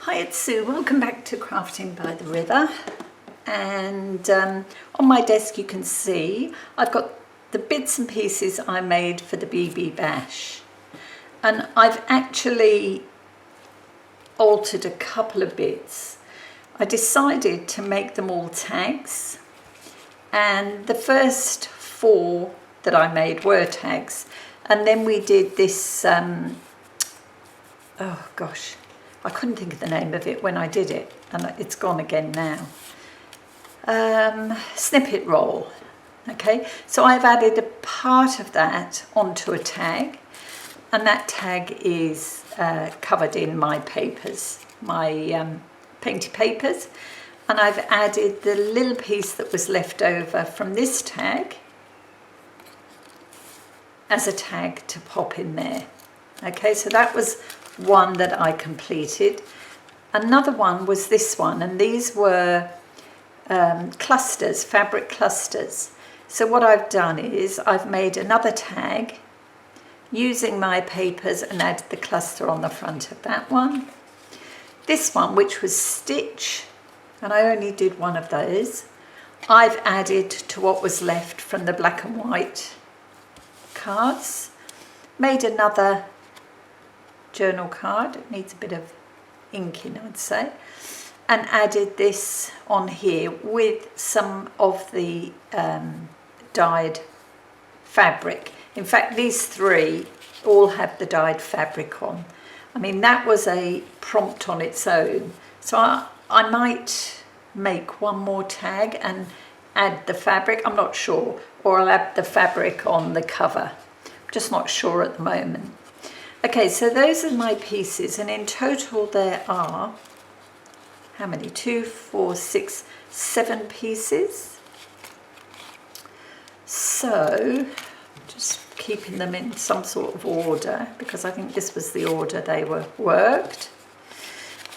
Hi, it's Sue. Welcome back to Crafting by the River. And on my desk you can see I've got the bits and pieces I made for the BBBash. And I've actually altered a couple of bits. I decided to make them all tags. And the first 4 that I made were tags. And then we did this, oh gosh, I couldn't think of the name of it when I did it, and it's gone again now. Snippet roll. Okay, so I've added a part of that onto a tag, and that tag is covered in my papers, my painted papers, and I've added the little piece that was left over from this tag as a tag to pop in there. Okay, so that was one that I completed. Another one was this one, and these were clusters, fabric clusters. So what I've done is I've made another tag using my papers and added the cluster on the front of that one. This one, which was stitch, and I only did one of those, I've added to what was left from the black and white cards. Made another journal card, it needs a bit of inking I'd say, and added this on here with some of the dyed fabric. In fact, these 3 all have the dyed fabric on. I mean, that was a prompt on its own, so I might make one more tag and add the fabric, I'm not sure, or I'll add the fabric on the cover, I'm just not sure at the moment. Okay, so those are my pieces, and in total there are, how many? 2, 4, 6, 7 pieces. So, just keeping them in some sort of order, because I think this was the order they were worked.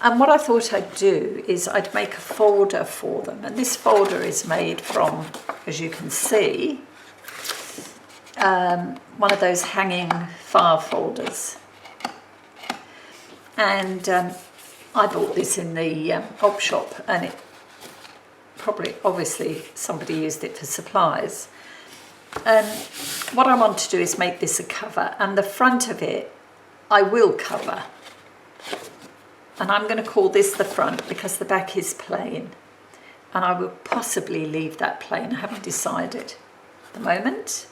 And what I thought I'd do is I'd make a folder for them, and this folder is made from, as you can see, one of those hanging file folders. And I bought this in the op shop, and it probably, obviously, somebody used it for supplies. And what I want to do is make this a cover, and the front of it I will cover. And I'm going to call this the front because the back is plain. And I will possibly leave that plain, I haven't decided at the moment.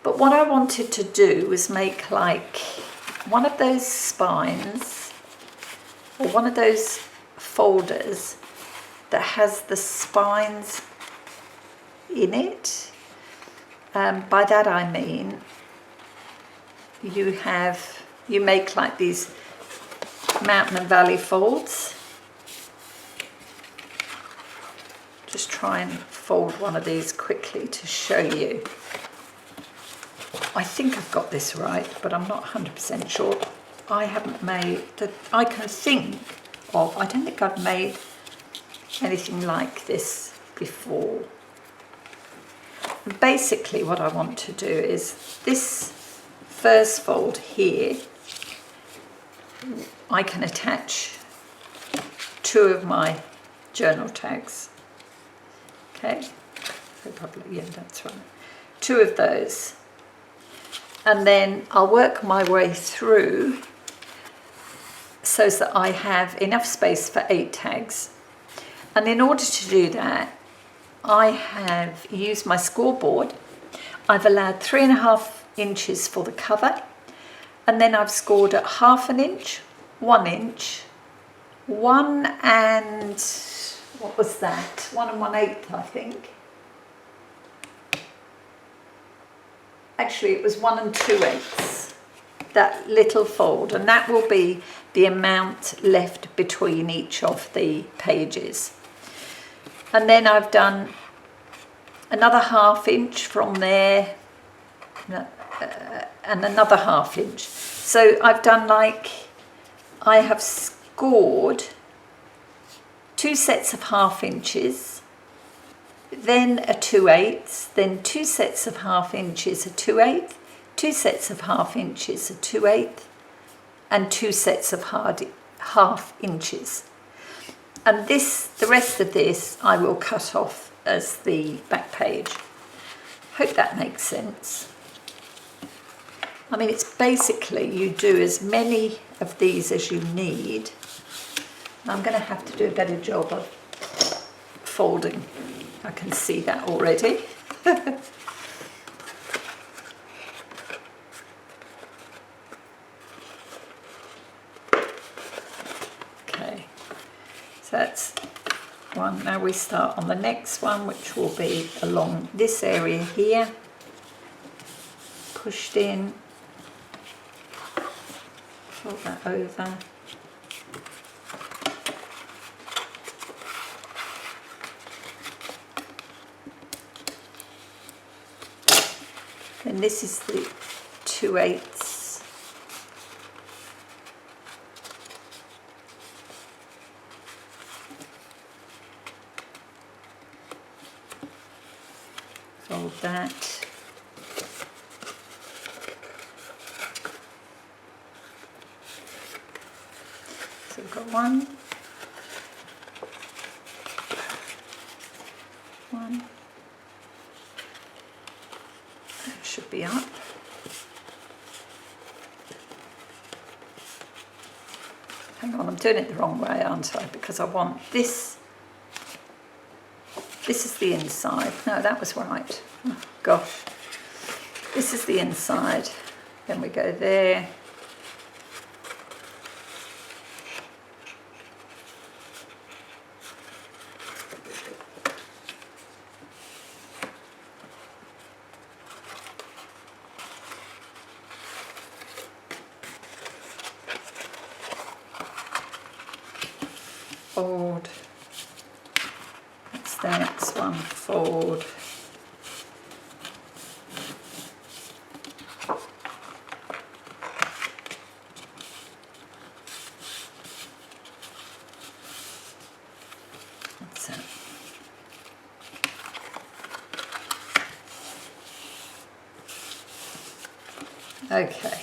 But what I wanted to do was make like one of those spines, or one of those folders that has the spines in it. By that I mean you make like these mountain and valley folds. Just try and fold one of these quickly to show you. I think I've got this right, but I'm not 100% sure. I haven't made that I can think of. I don't think I've made anything like this before. Basically what I want to do is this first fold here, I can attach 2 of my journal tags. Okay, probably, yeah, that's right. 2 of those. And then I'll work my way through so that I have enough space for 8 tags. And in order to do that, I have used my scoreboard. I've allowed 3.5 inches for the cover, and then I've scored at 1/2 inch, 1 inch, 1 and, what was that? 1 1/8, I think. Actually, it was 1 2/8, that little fold, and that will be the amount left between each of the pages. And then I've done another 1/2 inch from there, and another 1/2 inch. So I've done like, I have scored 2 sets of 1/2 inches, then a 2/8, then 2 sets of 1/2 inches, a 2/8, 2 sets of 1/2 inches, a 2/8, and 2 sets of 3.5 inches. And the rest of this I will cut off as the back page. Hope that makes sense. I mean, it's basically you do as many of these as you need. I'm going to have to do a better job of folding. I can see that already. Okay, so that's one. Now we start on the next one, which will be along this area here. Pushed in. Fold that over. And this is the 2/8. Fold that. So we've got one. That should be up. Hang on, I'm doing it the wrong way, aren't I? Because I want this. This is the inside. No, that was right. Oh, gosh. This is the inside. Then we go there. Fold. That's the next one. Fold. That's it. Okay.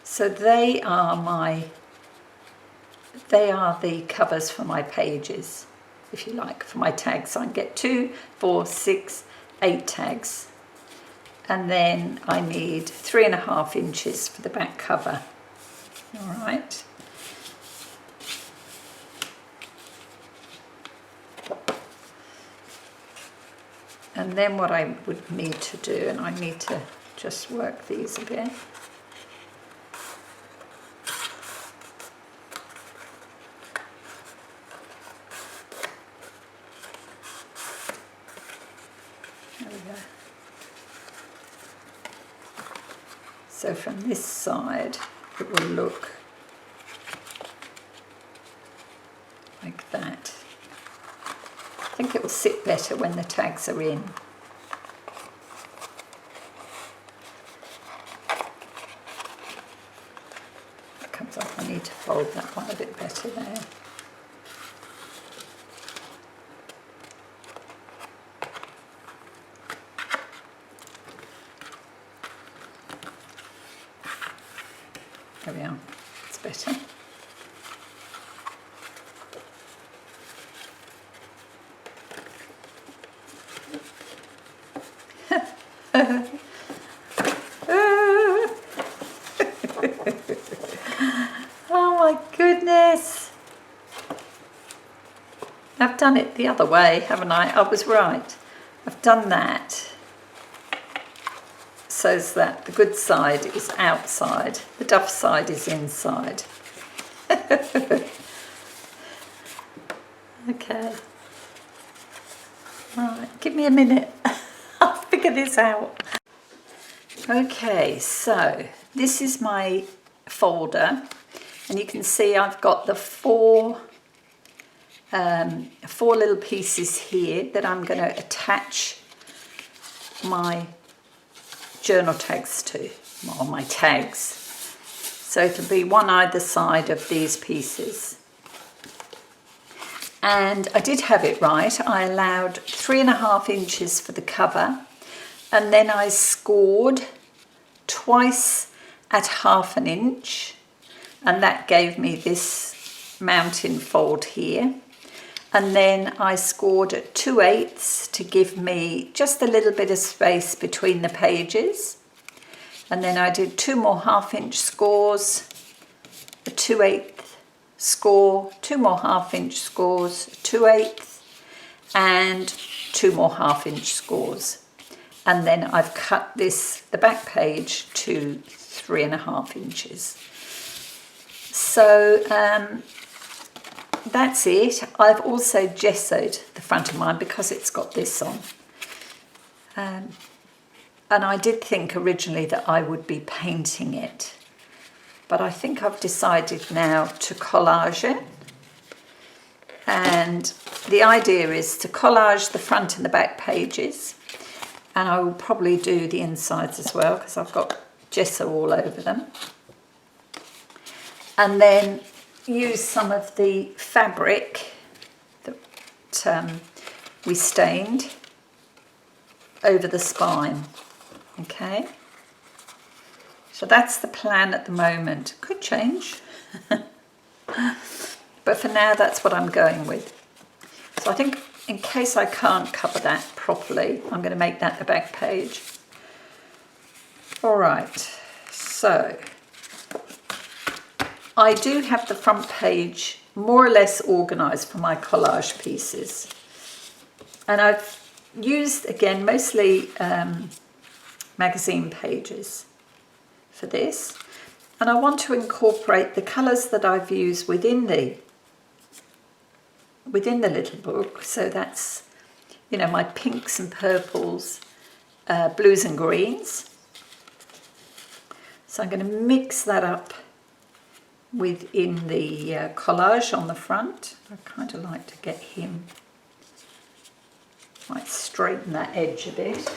So they are the covers for my pages, if you like, for my tags. I can get 2, 4, 6, 8 tags. And then I need 3.5 inches for the back cover. All right. And then what I would need to do, and I need to just work these a bit. So from this side, it will look like that. I think it will sit better when the tags are in. That comes up. I need to fold that one a bit better there. There we are, it's better. Oh my goodness. I've done it the other way, haven't I? I was right. I've done that. So that the good side is outside, the duff side is inside. Okay. Right, give me a minute. I'll figure this out. Okay, so this is my folder, and you can see I've got the four little pieces here that I'm going to attach my journal tags to, or my tags. So it'll be one either side of these pieces. And I did have it right. I allowed 3.5 inches for the cover, and then I scored twice at 1/2 inch, and that gave me this mountain fold here. And then I scored at 2/8 to give me just a little bit of space between the pages. And then I did 2 more 1/2 inch scores, a 2/8 score, 2 more 1/2 inch scores, 2/8, and 2 more 1/2 inch scores. And then I've cut the back page to 3.5 inches. So that's it. I've also gessoed the front of mine because it's got this on. And I did think originally that I would be painting it, but I think I've decided now to collage it. And the idea is to collage the front and the back pages, and I will probably do the insides as well because I've got gesso all over them. And then use some of the fabric that we stained over the spine. Okay, so that's the plan at the moment. Could change, but for now that's what I'm going with. So I think in case I can't cover that properly, I'm going to make that the back page. All right, so I do have the front page more or less organised for my collage pieces. And I've used, again, mostly magazine pages for this. And I want to incorporate the colours that I've used within the little book. So that's, you know, my pinks and purples, blues and greens. So I'm going to mix that up within the collage on the front. I kind of like to get him, might straighten that edge a bit,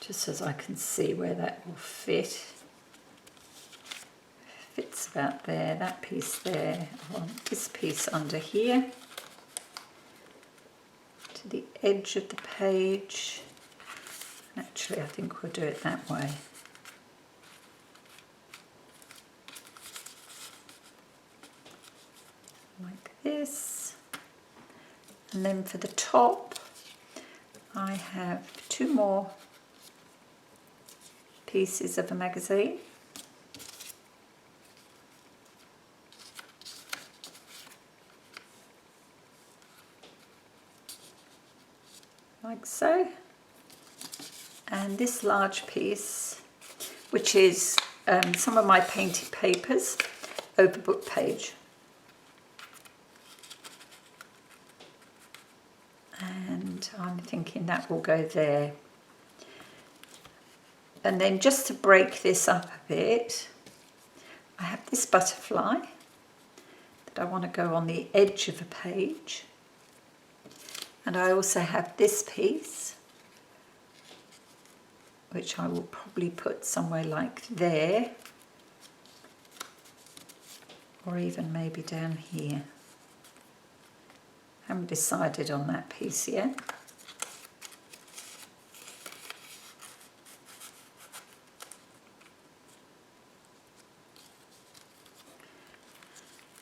just as I can see where that will fit. Fits about there, that piece there. I want this piece under here to the edge of the page. Actually, I think we'll do it that way. Like this. And then for the top, I have 2 more pieces of a magazine. Like so. And this large piece, which is some of my painted papers over book page. And I'm thinking that will go there. And then just to break this up a bit, I have this butterfly that I want to go on the edge of a page. And I also have this piece, which I will probably put somewhere like there, or even maybe down here. Haven't decided on that piece yet.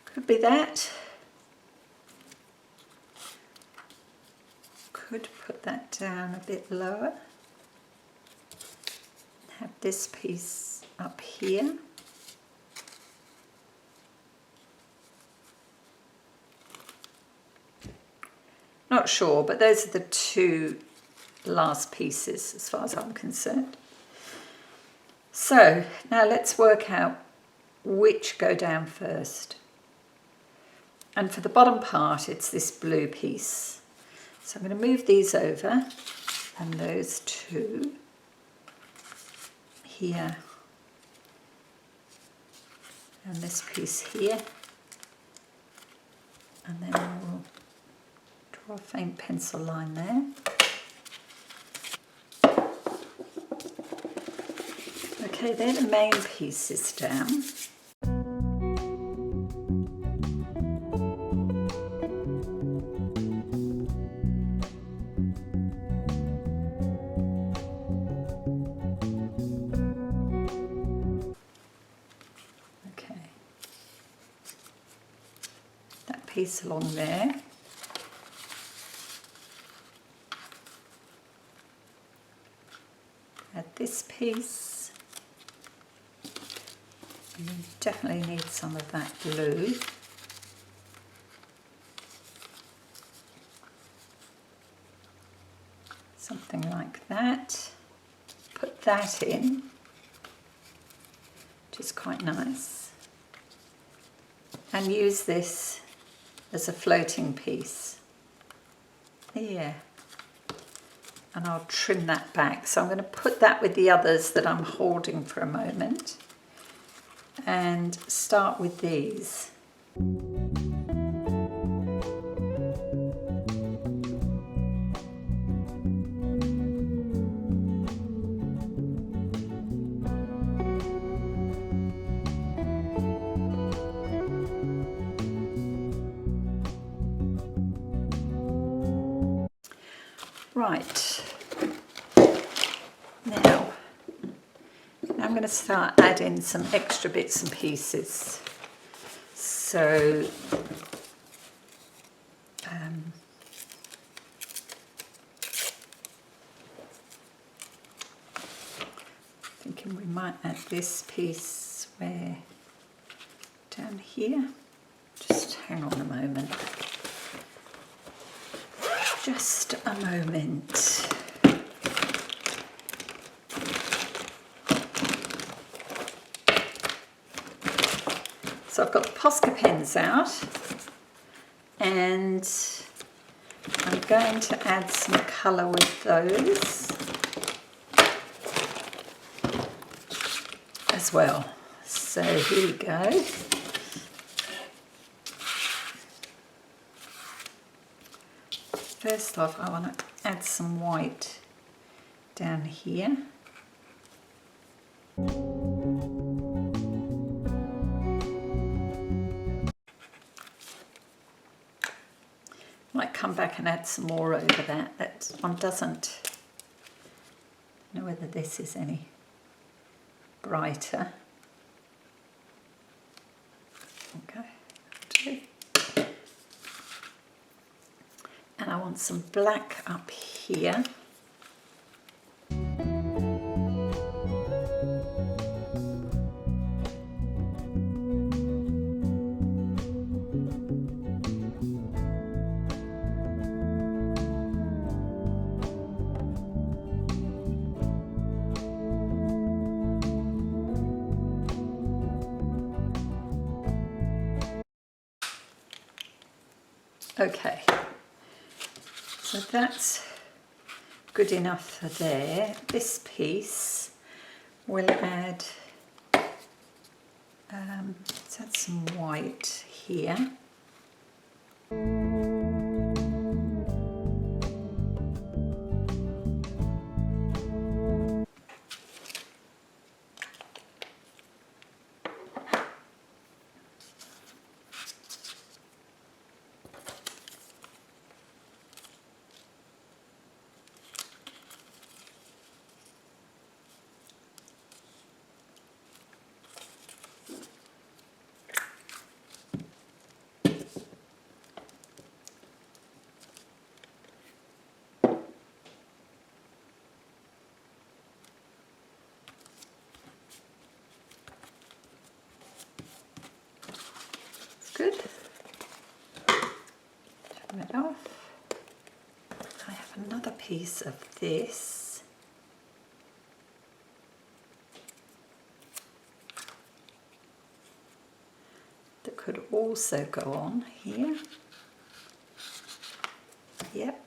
Could be that. Could put that down a bit lower. Have this piece up here. Not sure, but those are the 2 last pieces as far as I'm concerned. So now let's work out which go down first. And for the bottom part, it's this blue piece. So I'm going to move these over, and those 2 here, and this piece here, and then we'll draw a faint pencil line there. Okay, they're the main pieces down. piece along there. Add this piece. And you definitely need some of that glue. Something like that. Put that in, which is quite nice. And use this as a floating piece. Yeah. And I'll trim that back. So I'm going to put that with the others that I'm holding for a moment. And start with these. Right, now I'm going to start adding some extra bits and pieces. So thinking we might add this piece where down here. Just hang on a moment. Just a moment. So I've got the Posca pens out and I'm going to add some colour with those as well. So here we go. First off, I want to add some white down here. Might come back and add some more over that. That one doesn't know whether this is any brighter. Okay. And I want some black up here. Okay, so that's good enough for there. This piece will add, let's add some white here. Good. Turn it off. I have another piece of this. That could also go on here. Yep.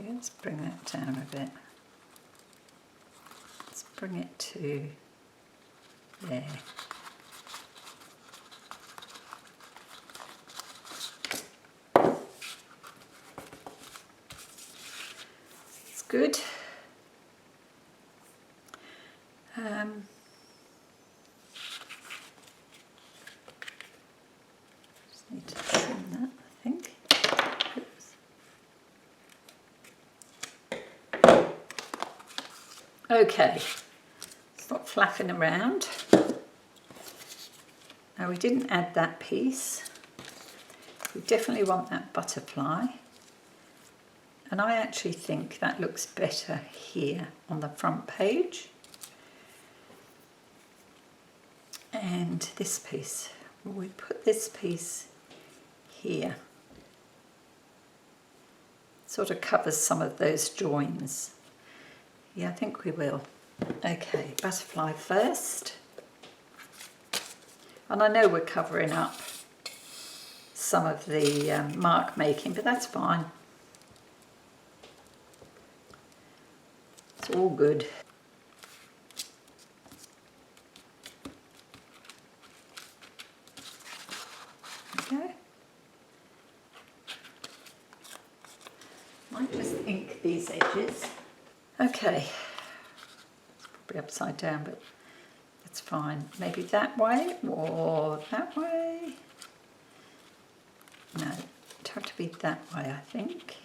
Let's bring that down a bit. Let's bring it to there. It's good. Okay, stop flapping around. Now we didn't add that piece. We definitely want that butterfly. And I actually think that looks better here on the front page. And this piece, we put this piece here. Sort of covers some of those joins. Yeah, I think we will. Okay, butterfly first. And I know we're covering up some of the mark making, but that's fine. It's all good. Okay. Might just ink these edges. Okay. It's probably upside down, but that's fine. Maybe that way or that way. No, it'd have to be that way, I think.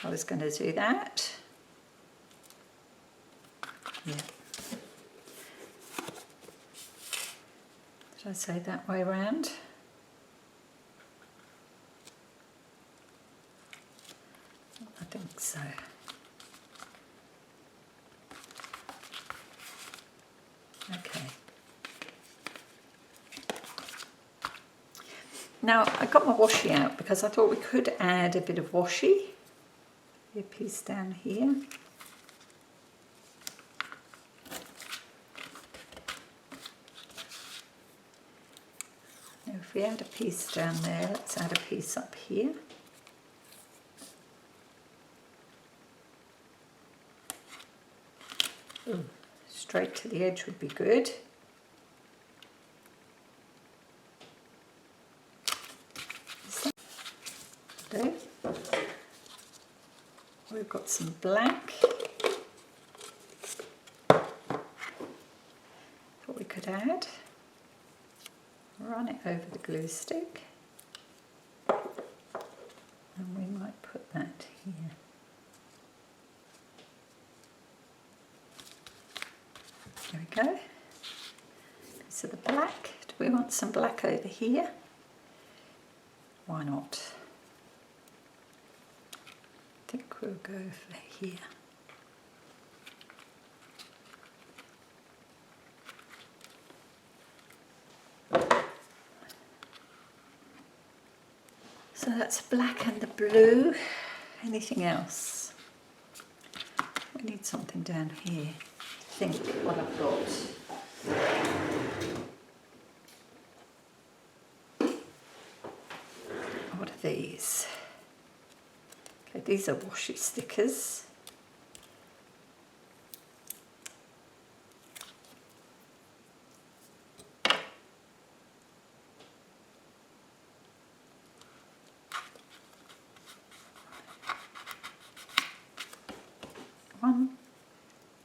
I was going to do that. Yeah. Did I say that way round? I think so. Okay. Now I got my washi out because I thought we could add a bit of washi. A piece down here. Now if we add a piece down there, let's add a piece up here. Ooh, straight to the edge would be good. There. We've got some black. What we could add. Run it over the glue stick. And we might put that here. There we go. So the black, do we want some black over here? Why not? I think we'll go for here. So that's black and the blue. Anything else? We need something down here. I think what I've got. What are these? Okay, these are washi stickers.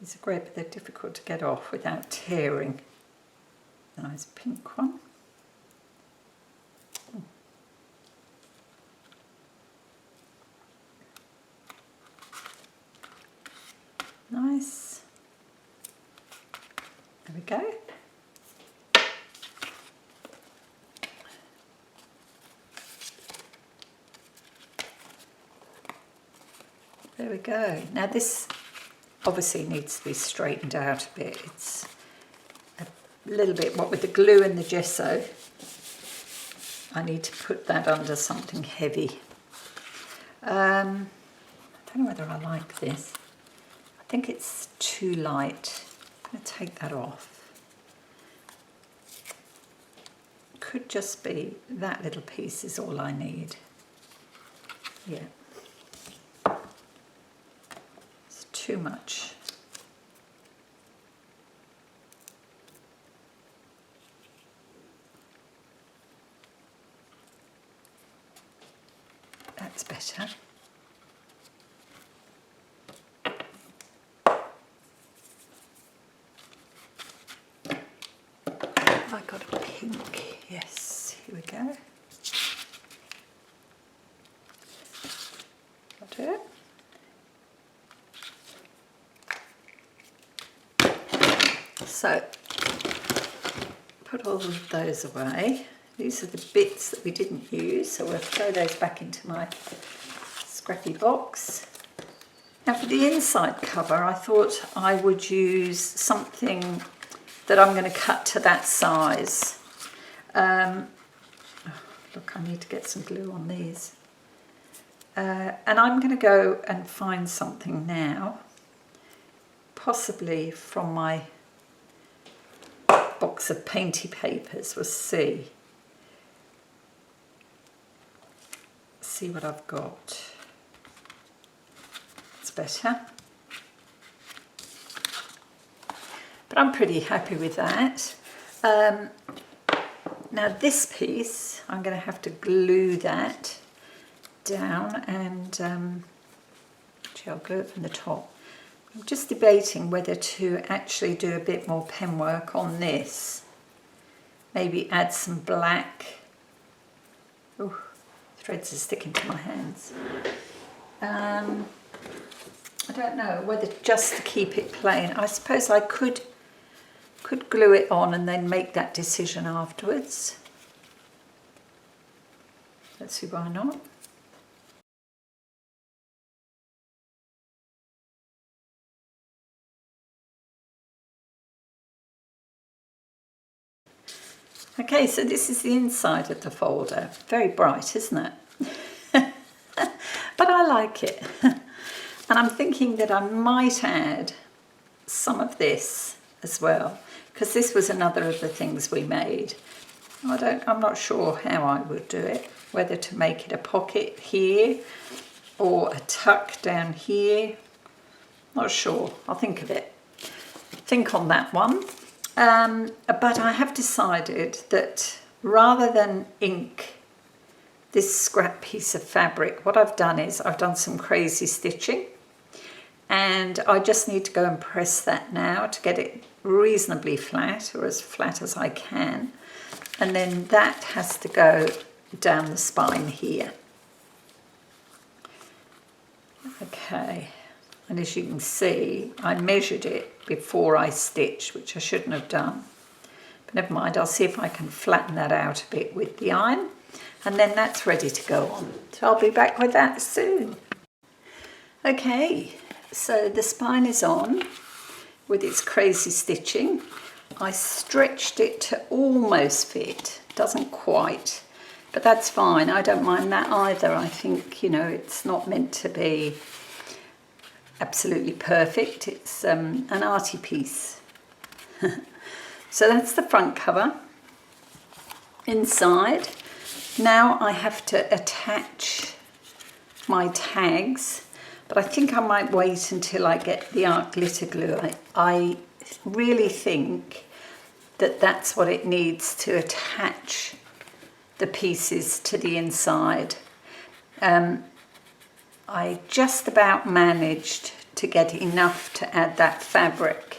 These are great, but they're difficult to get off without tearing. Nice pink one. Oh. Nice. There we go. There we go. Now this obviously needs to be straightened out a bit. It's a little bit, what with the glue and the gesso, I need to put that under something heavy. I don't know whether I like this. I think it's too light. I'm going to take that off. Could just be that little piece is all I need. Yeah. Too much. That's better. Have I got a pink? Yes, here we go. Got it. So put all of those away. These are the bits that we didn't use, so we'll throw those back into my scrappy box. Now for the inside cover, I thought I would use something that I'm going to cut to that size. Look, I need to get some glue on these. And I'm going to go and find something now, possibly from my box of painty papers. We'll see. See what I've got. It's better. But I'm pretty happy with that. Now this piece, I'm going to have to glue that down, and actually I'll glue it from the top. I'm just debating whether to actually do a bit more pen work on this. Maybe add some black. Ooh, threads are sticking to my hands. I don't know whether just to keep it plain. I suppose I could glue it on and then make that decision afterwards. Let's see, why not? Okay, so this is the inside of the folder. Very bright, isn't it? But I like it. And I'm thinking that I might add some of this as well, because this was another of the things we made. I'm not sure how I would do it, whether to make it a pocket here or a tuck down here. Not sure. I'll think of it. Think on that one. But I have decided that rather than ink this scrap piece of fabric, what I've done is I've done some crazy stitching, and I just need to go and press that now to get it reasonably flat, or as flat as I can. And then that has to go down the spine here. Okay, and as you can see, I measured it before I stitched, which I shouldn't have done. But never mind, I'll see if I can flatten that out a bit with the iron, and then that's ready to go on. So I'll be back with that soon. Okay, so the spine is on with its crazy stitching. I stretched it to almost fit, doesn't quite, but that's fine. I don't mind that either. I think, you know, it's not meant to be absolutely perfect. It's an arty piece. So that's the front cover. Inside, now I have to attach my tags, but I think I might wait until I get the art glitter glue. I really think that that's what it needs to attach the pieces to the inside. I just about managed to get enough to add that fabric.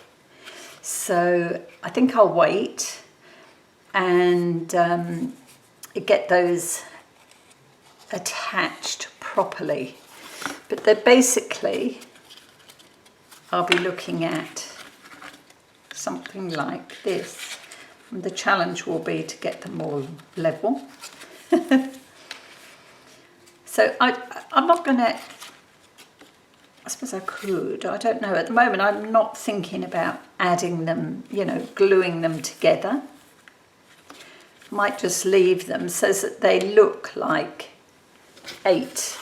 So I think I'll wait and get those attached properly. But they're basically, I'll be looking at something like this. And the challenge will be to get them all level. So I'm not going to, I suppose I could, I don't know. At the moment I'm not thinking about adding them, you know, gluing them together. Might just leave them so that they look like 8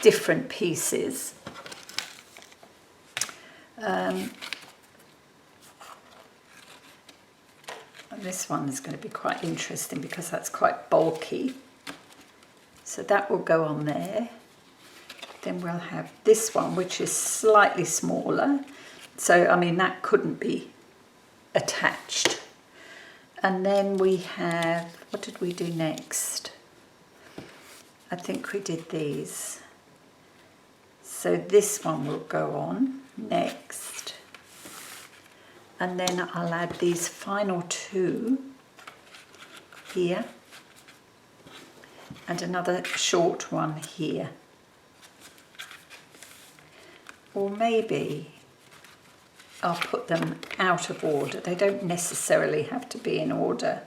different pieces. And this one is going to be quite interesting because that's quite bulky. So that will go on there. Then we'll have this one, which is slightly smaller. So, I mean, that couldn't be attached. And then we have, what did we do next? I think we did these. So this one will go on next. And then I'll add these final 2 here. And another short one here. Or maybe I'll put them out of order. They don't necessarily have to be in order,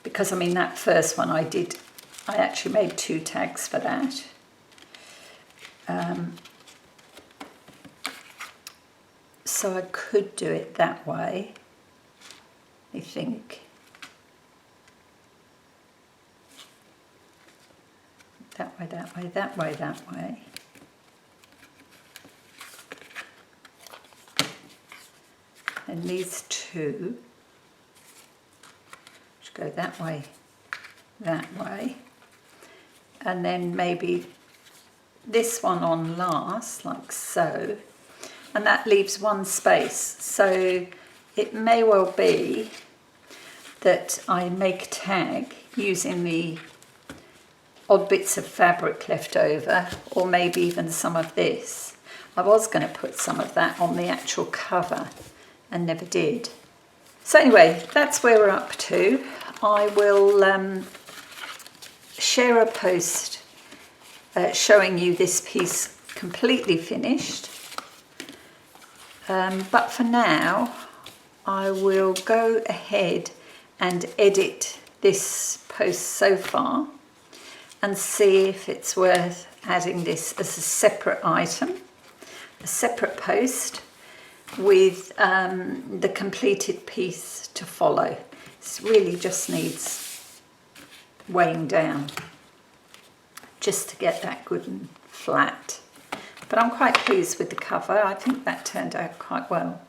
because I mean that first one I actually made 2 tags for that. So I could do it that way, I think. That way, that way, that way, that way. And these 2 should go that way, and then maybe this one on last, like so, and that leaves 1 space. So it may well be that I make a tag using the odd bits of fabric left over, or maybe even some of this. I was going to put some of that on the actual cover and never did. So anyway, that's where we're up to. I will share a post showing you this piece completely finished. But for now, I will go ahead and edit this post so far and see if it's worth adding this as a separate item, a separate post with the completed piece to follow. This really just needs weighing down just to get that good and flat. But I'm quite pleased with the cover. I think that turned out quite well.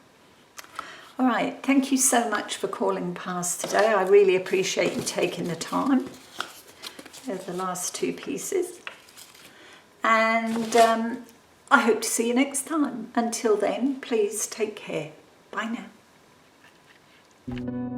All right, thank you so much for calling past today. I really appreciate you taking the time. They're the last 2 pieces. And I hope to see you next time. Until then, please take care. Bye now.